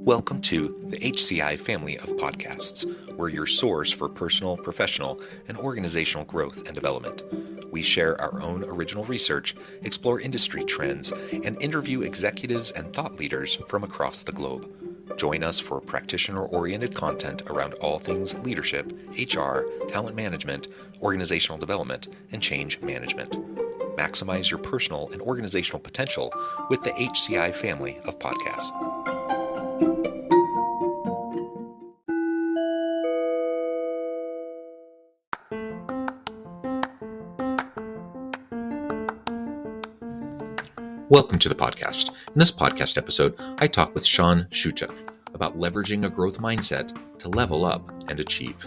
Welcome to the HCI family of podcasts. We're your source for personal, professional, and organizational growth and development. We share our own original research, explore industry trends, and interview executives and thought leaders from across the globe. Join us for practitioner-oriented content around all things leadership, HR, talent management, organizational development, and change management. Maximize your personal and organizational potential with the HCI family of podcasts. Welcome to the podcast. In this podcast episode, I talk with Shawn Shewchuk about leveraging a growth mindset to level up and achieve.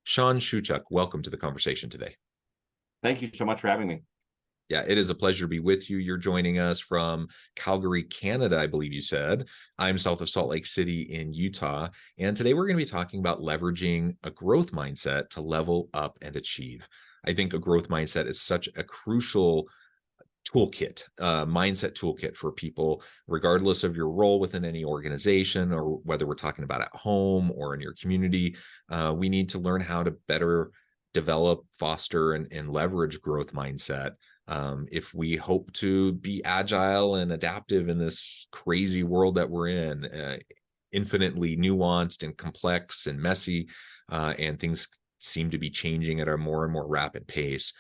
Shawn Shewchuk, welcome to the conversation today. Thank you so much for having me. Yeah, it is a pleasure to be with you. You're joining us from Calgary, Canada, I believe you said. I'm south of Salt Lake City in Utah. And today we're going to be talking about leveraging a growth mindset to level up and achieve. I think a growth mindset is such a crucial mindset toolkit for people, regardless of your role within any organization or whether we're talking about at home or in your community. We need to learn how to better develop, foster, and leverage growth mindset if we hope to be agile and adaptive in this crazy world that we're in, infinitely nuanced and complex and messy, and things seem to be changing at a more and more rapid pace.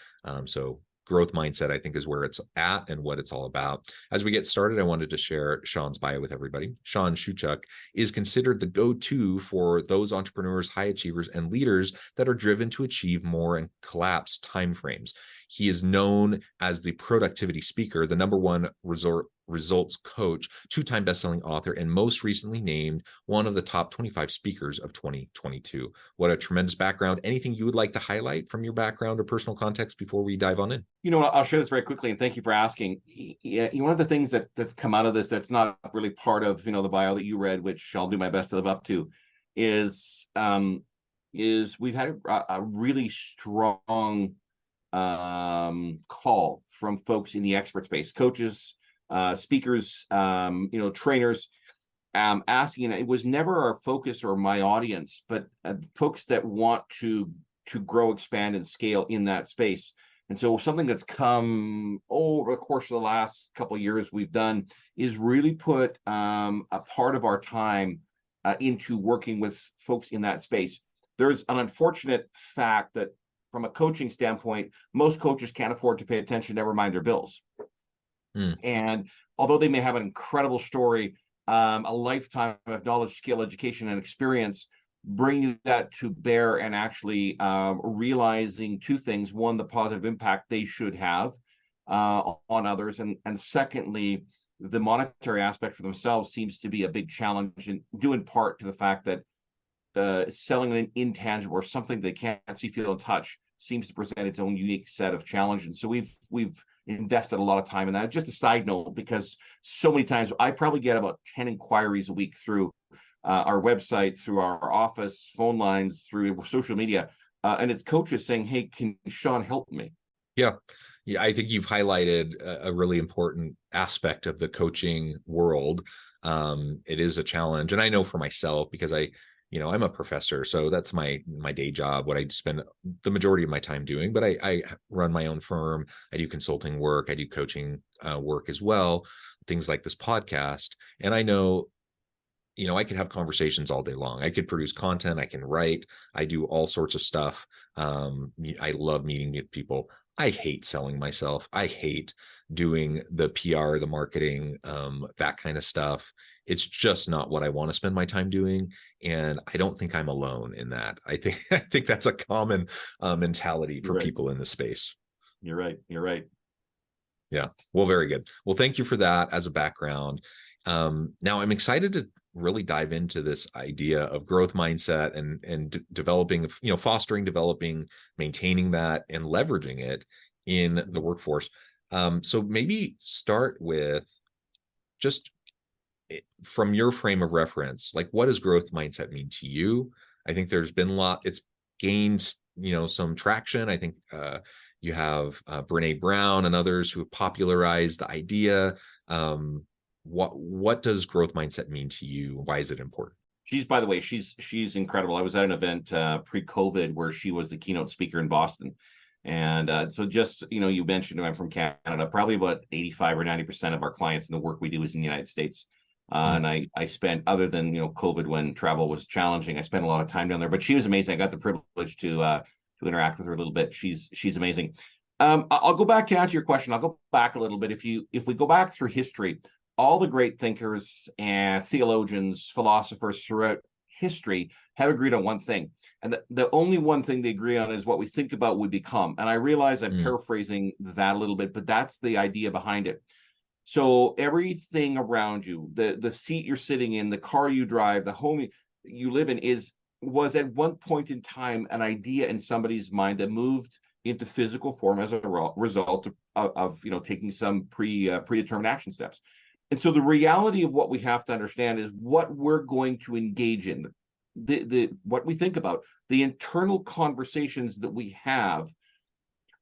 So growth mindset, I think, is where it's at and what it's all about. As we get started, I wanted to share Shawn's bio with everybody. Shawn Shewchuk is considered the go-to for those entrepreneurs, high achievers, and leaders that are driven to achieve more and collapse timeframes. He is known as the productivity speaker, the #1 results coach, two-time best-selling author, and most recently named one of the top 25 speakers of 2022. What a tremendous background. Anything you would like to highlight from your background or personal context before we dive on in? You know, I'll share this very quickly, and thank you for asking. Yeah, one of the things that's come out of this that's not really part of the bio that you read, which I'll do my best to live up to, is we've had a really strong call from folks in the expert space, coaches, speakers, trainers, asking, and it was never our focus or my audience, but folks that want to grow, expand, and scale in that space. And so something that's come over the course of the last couple of years we've done is really put a part of our time into working with folks in that space. There's an unfortunate fact that from a coaching standpoint, most coaches can't afford to pay attention, never mind their bills. And although they may have an incredible story, a lifetime of knowledge, skill, education, and experience, bringing that to bear and actually realizing two things: one, the positive impact they should have on others, and secondly, the monetary aspect for themselves seems to be a big challenge, and due in part to the fact that selling an intangible or something they can't see, feel, and touch seems to present its own unique set of challenges. And so we've invested a lot of time in that. Just a side note, because so many times I probably get about 10 inquiries a week through our website, through our office phone lines, through social media, and it's coaches saying, "Hey, can Shawn help me?" Yeah, I think you've highlighted a really important aspect of the coaching world. It is a challenge, and I know for myself, because I'm a professor, so that's my day job, what I spend the majority of my time doing. But I run my own firm. I do consulting work. I do coaching work as well, things like this podcast. And I know, I could have conversations all day long. I could produce content. I can write. I do all sorts of stuff. I love meeting with people. I hate selling myself. I hate doing the PR, the marketing, that kind of stuff. It's just not what I want to spend my time doing. And I don't think I'm alone in that. I think that's a common mentality for people in this space. You're right. Yeah. Well, very good. Well, thank you for that as a background. Now I'm excited to really dive into this idea of growth mindset and developing, fostering, developing, maintaining that, and leveraging it in the workforce. So maybe start with just from your frame of reference, like, what does growth mindset mean to you? I think there's been it's gained, some traction. I think you have Brene Brown and others who have popularized the idea. What does growth mindset mean to you? Why is it important? By the way, she's incredible. I was at an event pre-COVID where she was the keynote speaker in Boston. And so just, you mentioned I'm from Canada, probably about 85 or 90% of our clients and the work we do is in the United States. And I spent, other than, COVID, when travel was challenging, I spent a lot of time down there, but she was amazing. I got the privilege to interact with her a little bit. She's amazing. I'll go back to answer your question. I'll go back a little bit. If we go back through history, all the great thinkers and theologians, philosophers throughout history have agreed on one thing. And the only one thing they agree on is what we think about, we become. And I realize I'm paraphrasing that a little bit, but that's the idea behind it. So everything around you, the seat you're sitting in, the car you drive, the home you live in was at one point in time an idea in somebody's mind that moved into physical form as a result of taking some predetermined action steps. And so the reality of what we have to understand is what we're going to engage in, what we think about, the internal conversations that we have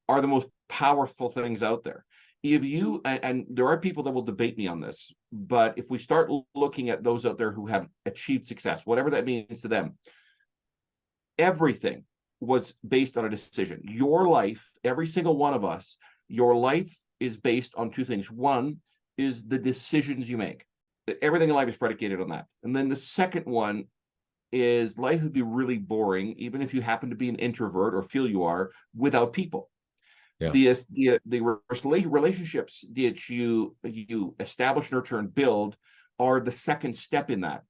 are the most powerful things out there. If you, and there are people that will debate me on this, but if we start looking at those out there who have achieved success, whatever that means to them, everything was based on a decision. Your life, every single one of us, your life is based on two things. One is the decisions you make. Everything in life is predicated on that. And then the second one is life would be really boring, even if you happen to be an introvert or feel you are, without people. Yeah. The relationships that you establish, nurture, and build are the second step in that.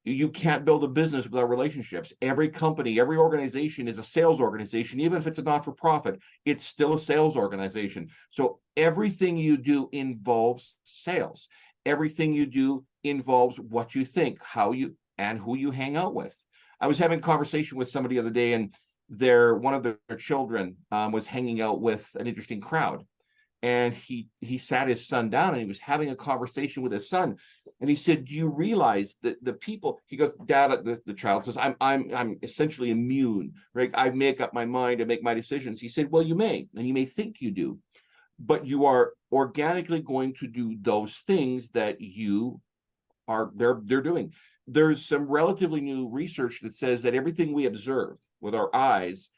You can't build a business without relationships. Every company, every organization is a sales organization. Even if it's a not-for-profit, it's still a sales organization. So everything you do involves sales. Everything you do involves what you think, how you, and who you hang out with. I was having a conversation with somebody the other day, and one of their children was hanging out with an interesting crowd. And he sat his son down and he was having a conversation with his son. And he said, do you realize that the people, he goes, Dad, the child says, I'm essentially immune, right? I make up my mind and make my decisions. He said, well, you may, and you may think you do, but you are organically going to do those things that they're doing. There's some relatively new research that says that everything we observe with our eyes,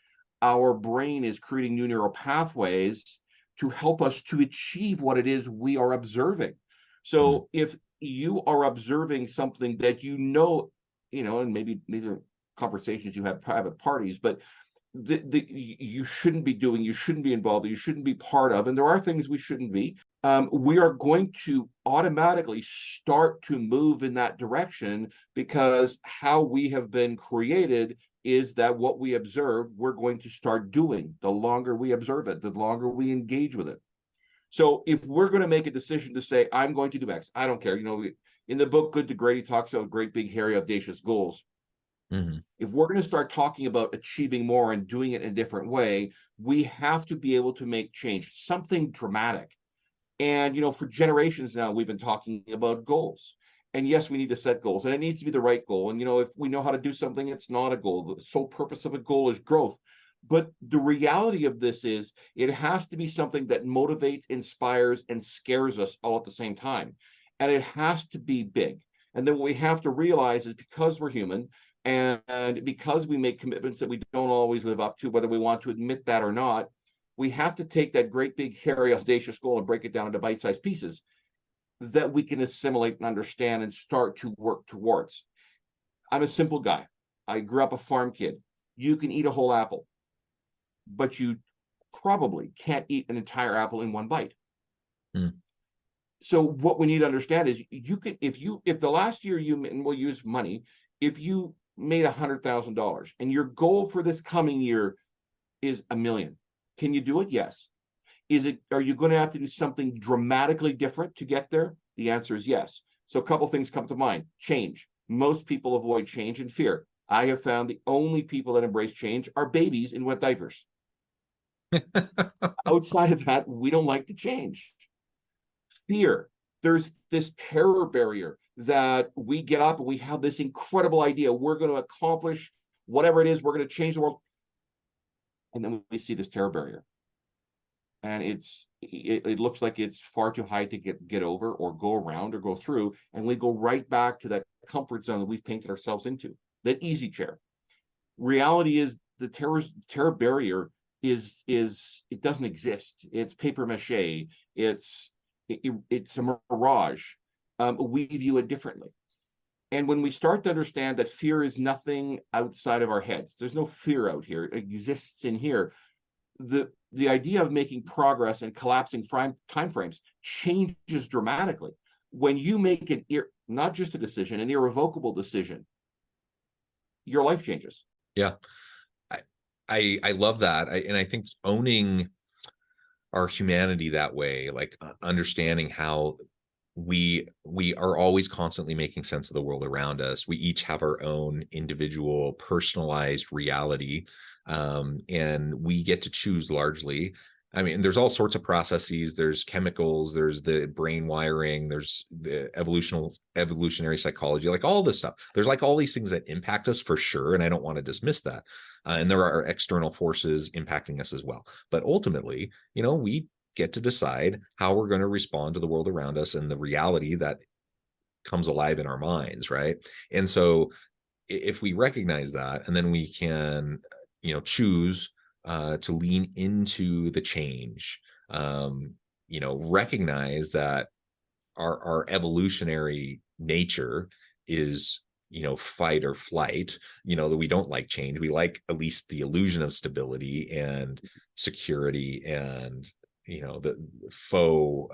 our brain is creating new neural pathways to help us to achieve what it is we are observing. So if you are observing something that and maybe these are conversations you have private parties, but you shouldn't be doing, you shouldn't be involved, you shouldn't be part of, and there are things we shouldn't be, we are going to automatically start to move in that direction, because how we have been created is that what we observe, we're going to start doing. The longer we observe it, the longer we engage with it. So if we're going to make a decision to say, I'm going to do X, I don't care. In the book, Good to Great, he talks about great, big, hairy, audacious goals. If we're going to start talking about achieving more and doing it in a different way, we have to be able to make change, something dramatic. And, for generations now, we've been talking about goals. And yes, we need to set goals, and it needs to be the right goal. And, if we know how to do something, it's not a goal. The sole purpose of a goal is growth. But the reality of this is it has to be something that motivates, inspires, and scares us all at the same time. And it has to be big. And then what we have to realize is, because we're human, and because we make commitments that we don't always live up to, whether we want to admit that or not, we have to take that great, big, hairy, audacious goal and break it down into bite-sized pieces that we can assimilate and understand and start to work towards. I'm a simple guy. I grew up a farm kid. You can eat a whole apple, but you probably can't eat an entire apple in one bite. So what we need to understand is, you can, if the last year and we'll use money, if you made $100,000 and your goal for this coming year is $1 million, can you do it? Yes. Are you going to have to do something dramatically different to get there? The answer is yes. So a couple things come to mind. Change. Most people avoid change in fear. I have found the only people that embrace change are babies in wet diapers. Outside of that, we don't like to change. Fear. there's this terror barrier that we get up and we have this incredible idea. We're going to accomplish whatever it is. We're going to change the world. And then we see this terror barrier. And it looks like it's far too high to get over or go around or go through. And we go right back to that comfort zone that we've painted ourselves into, that easy chair. Reality is the terror barrier is it doesn't exist. It's paper mache. It's a mirage. We view it differently. And when we start to understand that fear is nothing outside of our heads, there's no fear out here, it exists in here. The idea of making progress and collapsing timeframes changes dramatically. When you make not just a decision, an irrevocable decision, your life changes. Yeah, I love that. And I think owning our humanity that way, like understanding how we are always constantly making sense of the world around us. We each have our own individual personalized reality, and we get to choose largely. I mean, there's all sorts of processes, there's chemicals, there's the brain wiring, there's the evolutionary psychology, like all this stuff. There's like all these things that impact us for sure, and I don't want to dismiss that. And there are external forces impacting us as well. But ultimately, we get to decide how we're going to respond to the world around us and the reality that comes alive in our minds, right? And so if we recognize that, and then we can, choose to lean into the change, recognize that our evolutionary nature is, fight or flight, that we don't like change. We like at least the illusion of stability and security and, the faux,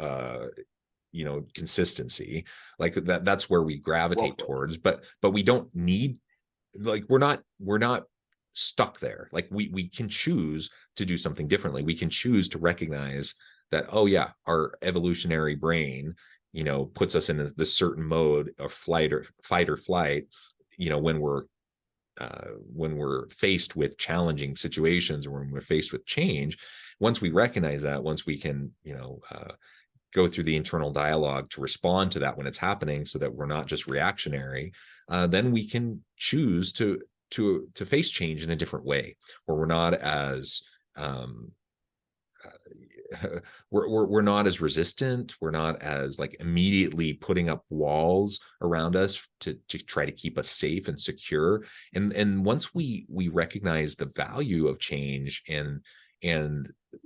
consistency, like that's where we gravitate towards, but we don't need, like, we're not stuck there. Like we can choose to do something differently. We can choose to recognize that, oh yeah, our evolutionary brain, puts us in this certain mode of fight or flight, when we're faced with challenging situations, or when we're faced with change. Once we recognize that, once we can, go through the internal dialogue to respond to that when it's happening, so that we're not just reactionary, then we can choose to face change in a different way, where we're not as we're not as resistant. We're not as like immediately putting up walls around us to try to keep us safe and secure. And once we recognize the value of change and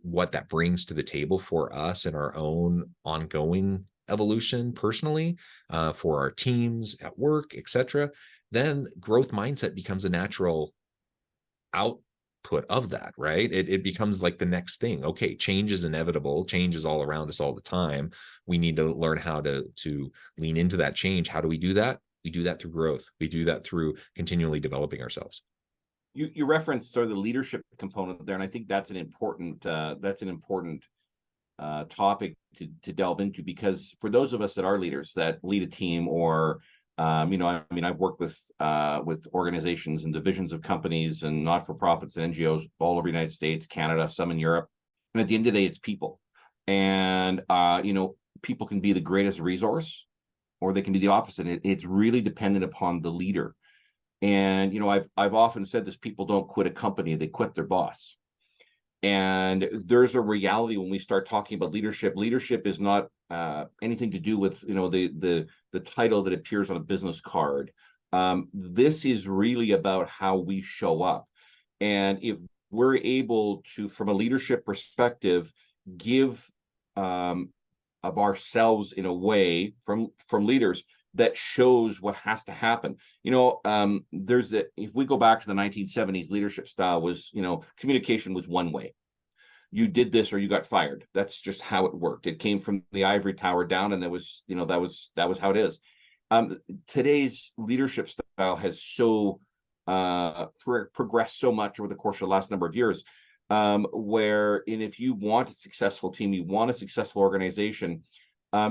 what that brings to the table for us in our own ongoing evolution personally, for our teams at work, etc., then growth mindset becomes a natural output of that, right? It becomes like the next thing. Okay, change is inevitable. Change is all around us all the time. We need to learn how to lean into that change. How do we do that? We do that through growth. We do that through continually developing ourselves. You referenced sort of the leadership component there, and I think that's an important topic to delve into, because for those of us that are leaders, that lead a team, or I've worked with organizations and divisions of companies and not-for-profits and NGOs all over the United States, Canada, some in Europe. And at the end of the day, it's people. And, people can be the greatest resource, or they can be the opposite. It's really dependent upon the leader. And, I've often said this: people don't quit a company, they quit their boss. And there's a reality when we start talking about leadership. Leadership is not anything to do with, the title that appears on a business card. This is really about how we show up. And if we're able to, from a leadership perspective, give of ourselves in a way from leaders that shows what has to happen. If we go back to the 1970s, leadership style was, communication was one way. You did this or you got fired. That's just how it worked. It came from the ivory tower down, and that was how it is. Today's leadership style has so progressed so much over the course of the last number of years, if you want a successful team, you want a successful organization,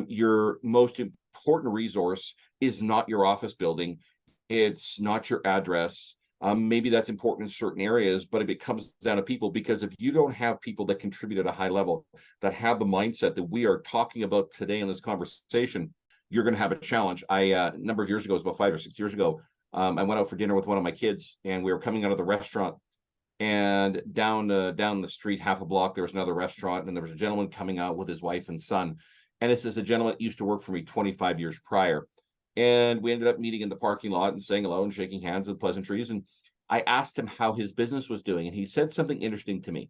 your most important resource is not your office building. It's not your address. Maybe that's important in certain areas, but if it comes down to people, because if you don't have people that contribute at a high level, that have the mindset that we are talking about today in this conversation, you're going to have a challenge. A number of years ago, it was about 5 or 6 years ago, I went out for dinner with one of my kids, and we were coming out of the restaurant, and down the street, half a block, there was another restaurant, and there was a gentleman coming out with his wife and son. And this is a gentleman that used to work for me 25 years prior. And we ended up meeting in the parking lot and saying hello and shaking hands with pleasantries. And I asked him how his business was doing. And he said something interesting to me.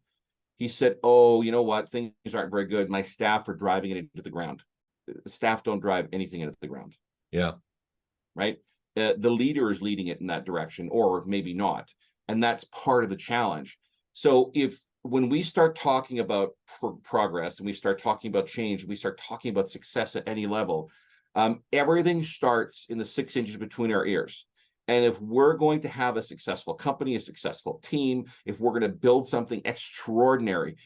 He said, "Oh, you know what? Things aren't very good. My staff are driving it into the ground. The staff don't drive anything into the ground." Yeah. Right. The leader is leading it in that direction, or maybe not. And that's part of the challenge. So when we start talking about progress, and we start talking about change, we start talking about success at any level, everything starts in the 6 inches between our ears. And if we're going to have a successful company, a successful team, if we're going to build something extraordinary,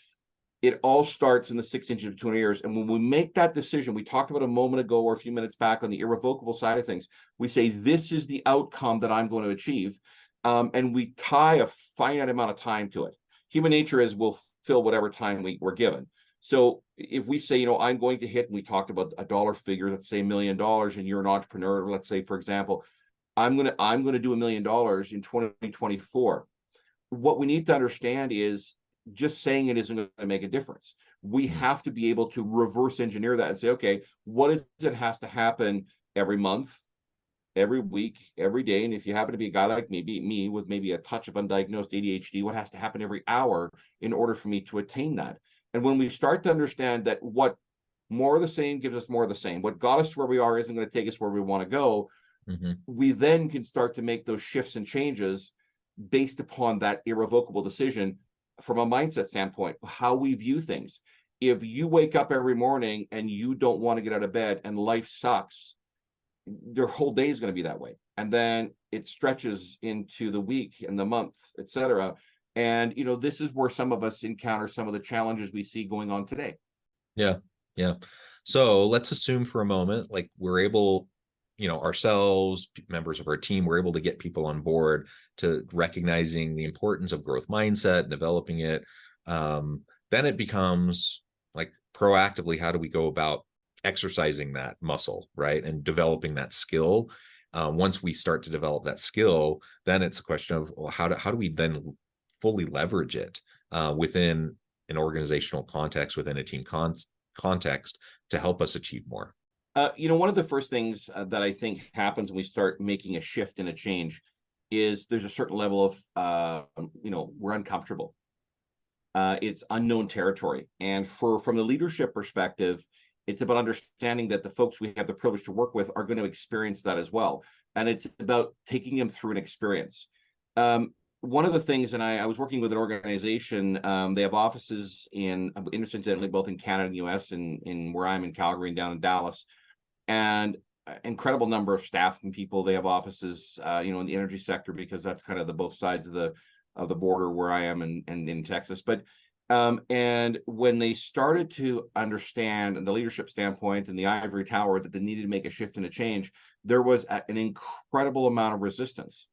it all starts in the 6 inches between our ears. And when we make that decision, we talked about a moment ago or a few minutes back on the irrevocable side of things, we say, this is the outcome that I'm going to achieve. And we tie a finite amount of time to it. Human nature is we'll fill whatever time we're given. So if we say, I'm going to hit, and we talked about a dollar figure, let's say $1 million, and you're an entrepreneur, let's say, for example, I'm going to do $1 million in 2024. What we need to understand is just saying it isn't going to make a difference. We have to be able to reverse engineer that and say, okay, what is it has to happen every month, every week, every day? And if you happen to be a guy like me with maybe a touch of undiagnosed ADHD, what has to happen every hour in order for me to attain that? And when we start to understand that what more of the same gives us more of the same, what got us to where we are isn't going to take us where we want to go, we then can start to make those shifts and changes based upon that irrevocable decision from a mindset standpoint, how we view things. If you wake up every morning and you don't want to get out of bed and life sucks, your whole day is going to be that way. And then it stretches into the week and the month, etc. And, this is where some of us encounter some of the challenges we see going on today. Yeah. Yeah. So let's assume for a moment, like we're able, ourselves, members of our team, we're able to get people on board to recognizing the importance of growth mindset, developing it. Then it becomes like proactively, how do we go about exercising that muscle, right? And developing that skill. Once we start to develop that skill, then it's a question of, well, how do we then fully leverage it within an organizational context, within a team context, to help us achieve more? One of the first things that I think happens when we start making a shift and a change is there's a certain level of, we're uncomfortable. It's unknown territory. And from the leadership perspective, it's about understanding that the folks we have the privilege to work with are going to experience that as well. And it's about taking them through an experience. One of the things, and I was working with an organization, they have offices incidentally, both in Canada and the US, and in where I'm in Calgary and down in Dallas, and incredible number of staff and people. They have offices, in the energy sector, because that's kind of the both sides of the border where I am and in Texas. But and when they started to understand, and the leadership standpoint and the ivory tower, that they needed to make a shift and a change, there was an incredible amount of resistance.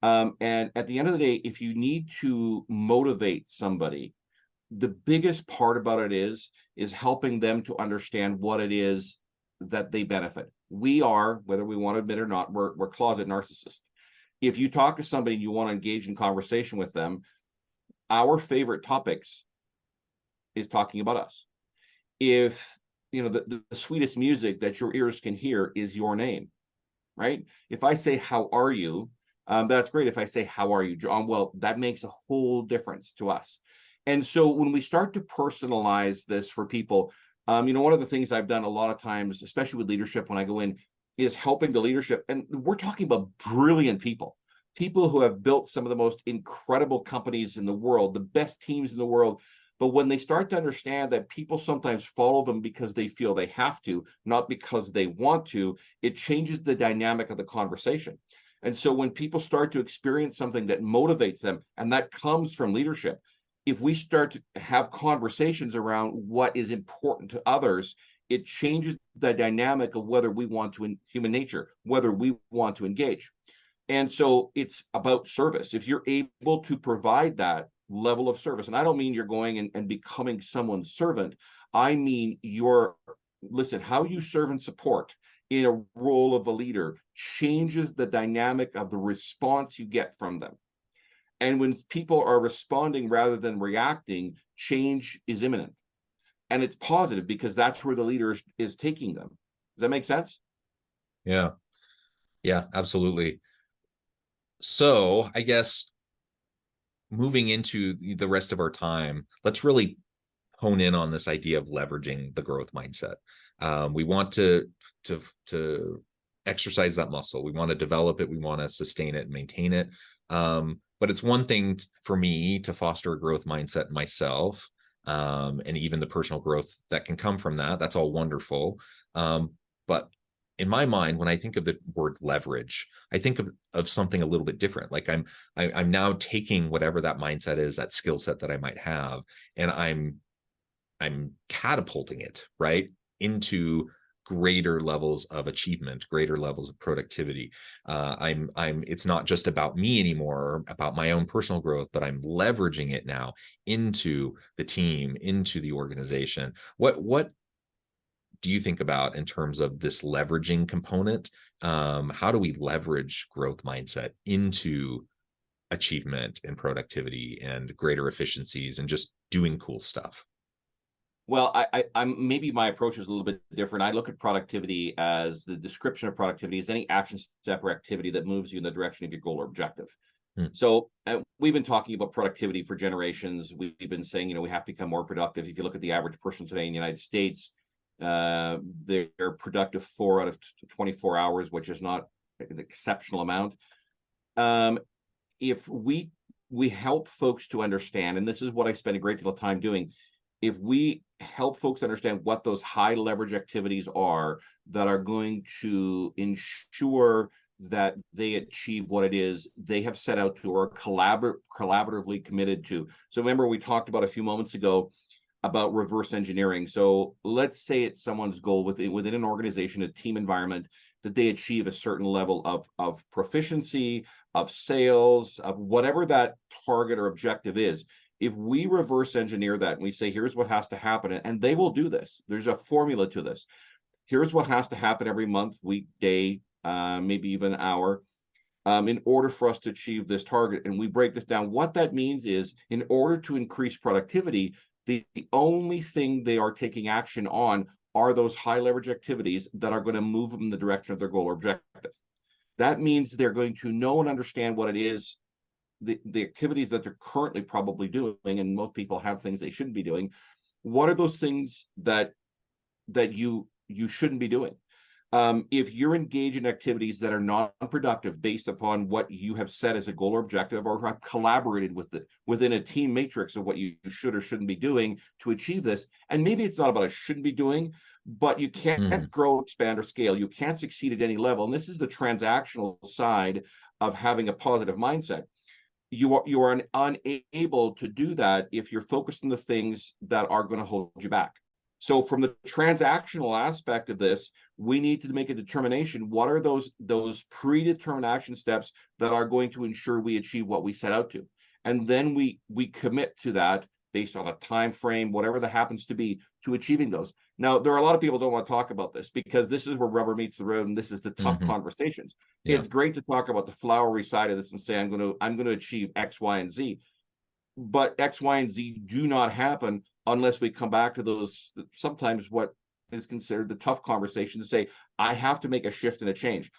And at the end of the day, if you need to motivate somebody, the biggest part about it is helping them to understand what it is that they benefit. We are, whether we want to admit it or not, we're closet narcissists. If you talk to somebody and you want to engage in conversation with them, our favorite topics is talking about us. If the sweetest music that your ears can hear is your name, right? If I say, "How are you?" That's great. If I say, "How are you, John?" Well, that makes a whole difference to us. And so when we start to personalize this for people, one of the things I've done a lot of times, especially with leadership when I go in, is helping the leadership. And we're talking about brilliant people who have built some of the most incredible companies in the world, the best teams in the world. But when they start to understand that people sometimes follow them because they feel they have to, not because they want to, it changes the dynamic of the conversation. And so when people start to experience something that motivates them, and that comes from leadership, if we start to have conversations around what is important to others, it changes the dynamic of whether we want to, in human nature, whether we want to engage. And so it's about service. If you're able to provide that level of service, and I don't mean you're going and becoming someone's servant, I mean listen, how you serve and support in a role of a leader changes the dynamic of the response you get from them. And when people are responding rather than reacting, change is imminent. And it's positive because that's where the leader is taking them. Does that make sense? Yeah. Yeah, absolutely. So I guess moving into the rest of our time, let's really hone in on this idea of leveraging the growth mindset. We want to exercise that muscle. We want to develop it. We want to sustain it and maintain it. But it's one thing for me to foster a growth mindset myself, and even the personal growth that can come from that. That's all wonderful. But in my mind, when I think of the word leverage, I think of something a little bit different. Like I'm now taking whatever that mindset is, that skill set that I might have, and I'm catapulting it right into greater levels of achievement, greater levels of productivity. It's not just about me anymore, about my own personal growth, but I'm leveraging it now into the team, into the organization. What do you think about in terms of this leveraging component? How do we leverage growth mindset into achievement and productivity and greater efficiencies and just doing cool stuff? Well, I'm maybe my approach is a little bit different. I look at productivity as the description of productivity as any action step or activity that moves you in the direction of your goal or objective. So we've been talking about productivity for generations. We've been saying, we have to become more productive. If you look at the average person today in the United States, they're productive 4 out of 24 hours, which is not an exceptional amount. If we help folks to understand, and this is what I spend a great deal of time doing, if we help folks understand what those high leverage activities are that are going to ensure that they achieve what it is they have set out to or collaboratively committed to. So remember, we talked about a few moments ago about reverse engineering. So let's say it's someone's goal within an organization, a team environment, that they achieve a certain level of proficiency, of sales, of whatever that target or objective is. If we reverse engineer that and we say, here's what has to happen, and they will do this. There's a formula to this. Here's what has to happen every month, week, day, maybe even hour, in order for us to achieve this target. And we break this down. What that means is, in order to increase productivity, the only thing they are taking action on are those high leverage activities that are going to move them in the direction of their goal or objective. That means they're going to know and understand what it is, the activities that they're currently probably doing, and most people have things they shouldn't be doing. What are those things that you shouldn't be doing? If you're engaged in activities that are non-productive based upon what you have set as a goal or objective, or have collaborated within a team matrix of what you should or shouldn't be doing to achieve this, and maybe it's not about a shouldn't be doing, but you can't grow, expand, or scale. You can't succeed at any level. And this is the transactional side of having a positive mindset. You are unable to do that if you're focused on the things that are going to hold you back. So from the transactional aspect of this, we need to make a determination. What are those predetermined action steps that are going to ensure we achieve what we set out to? And then we commit to that based on a time frame, whatever that happens to be, to achieving those. Now, there are a lot of people who don't want to talk about this because this is where rubber meets the road, and this is the tough conversations. Yeah. It's great to talk about the flowery side of this and say, I'm going to achieve X, Y, and Z. But X, Y, and Z do not happen unless we come back to those, sometimes what is considered the tough conversation, to say, I have to make a shift and a change.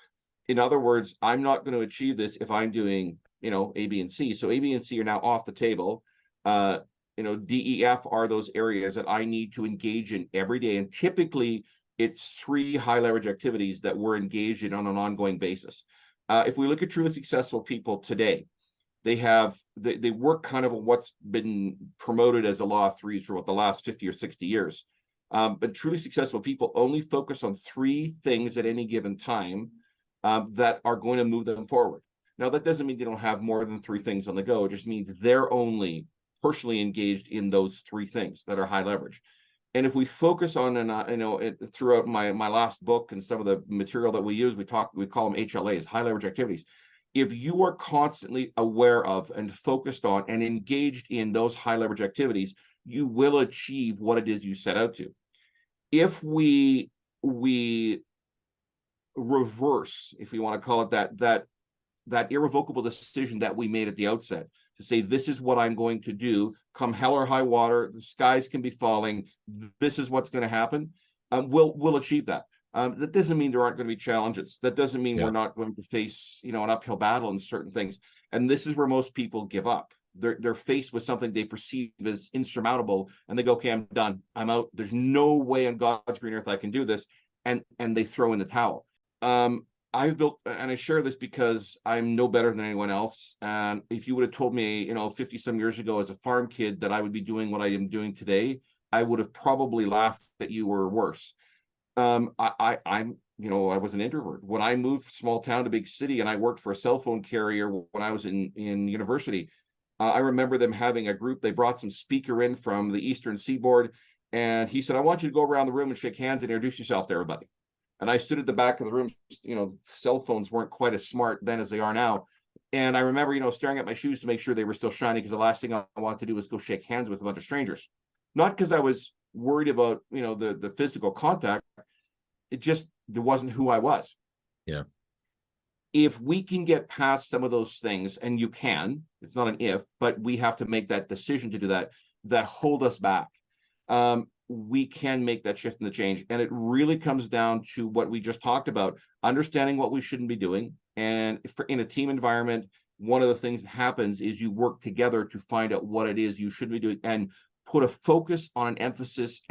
In other words, I'm not going to achieve this if I'm doing, A, B, and C. So A, B, and C are now off the table. D, E, F are those areas that I need to engage in every day. And typically it's 3 high leverage activities that we're engaged in on an ongoing basis. If we look at truly successful people today, they work kind of on what's been promoted as a law of threes for the last 50 or 60 years. But truly successful people only focus on 3 things at any given time that are going to move them forward. Now, that doesn't mean they don't have more than 3 things on the go. It just means they're only personally engaged in those 3 things that are high leverage. And if we focus on, throughout my last book and some of the material that we use, we call them HLAs, high leverage activities. If you are constantly aware of and focused on and engaged in those high leverage activities, you will achieve what it is you set out to. If we reverse, if we want to call it that irrevocable decision that we made at the outset, to say, this is what I'm going to do, come hell or high water, the skies can be falling, this is what's going to happen, we'll achieve that. That doesn't mean there aren't going to be challenges. That doesn't mean we're not going to face, an uphill battle in certain things. And this is where most people give up. They're faced with something they perceive as insurmountable, and they go, okay, I'm done. I'm out. There's no way on God's green earth I can do this. And they throw in the towel. I've built, and I share this because I'm no better than anyone else. And if you would have told me, 50 some years ago as a farm kid that I would be doing what I am doing today, I would have probably laughed at you or worse. I'm, I was an introvert. When I moved small town to big city and I worked for a cell phone carrier when I was in university, I remember them having a group. They brought some speaker in from the Eastern Seaboard, and he said, I want you to go around the room and shake hands and introduce yourself to everybody. And I stood at the back of the room. Cell phones weren't quite as smart then as they are now. And I remember, staring at my shoes to make sure they were still shiny, because the last thing I wanted to do was go shake hands with a bunch of strangers. Not because I was worried about, the physical contact. It wasn't who I was. Yeah. If we can get past some of those things, and you can, it's not an if, but we have to make that decision to do that hold us back. We can make that shift in the change. And it really comes down to what we just talked about, understanding what we shouldn't be doing. And in a team environment, one of the things that happens is you work together to find out what it is you should be doing, and put a focus on an emphasis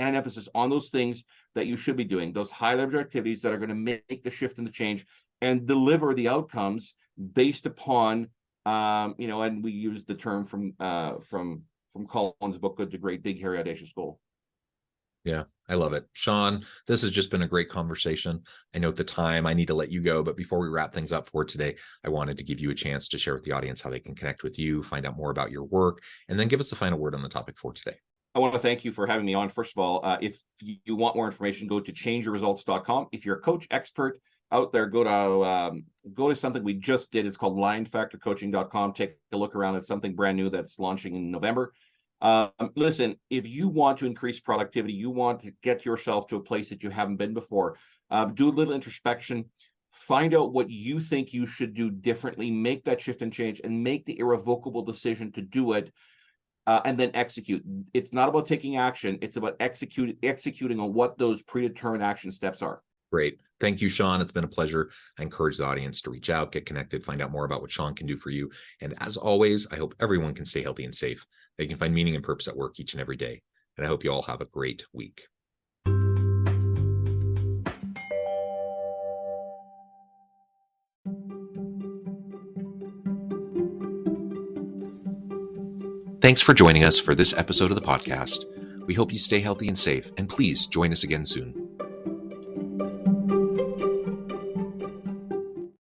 on those things that you should be doing, those high leverage activities that are going to make the shift and the change and deliver the outcomes based upon, and we use the term from Colin's book, Good to Great, Big, Hairy, Audacious Goal. Yeah, I love it. Shawn, this has just been a great conversation. I know at the time I need to let you go, but before we wrap things up for today, I wanted to give you a chance to share with the audience how they can connect with you, find out more about your work, and then give us the final word on the topic for today. I want to thank you for having me on. First of all, if you want more information, go to changeyourresults.com. If you're a coach expert out there, go to something we just did. It's called linefactorcoaching.com. Take a look around. It's something brand new that's launching in November. Listen, if you want to increase productivity, you want to get yourself to a place that you haven't been before, do a little introspection, find out what you think you should do differently, make that shift and change, and make the irrevocable decision to do it, and then execute. It's not about taking action. It's about executing on what those predetermined action steps are. Great. Thank you, Shawn. It's been a pleasure. I encourage the audience to reach out, get connected, find out more about what Shawn can do for you. And as always, I hope everyone can stay healthy and safe. They can find meaning and purpose at work each and every day. And I hope you all have a great week. Thanks for joining us for this episode of the podcast. We hope you stay healthy and safe, and please join us again soon.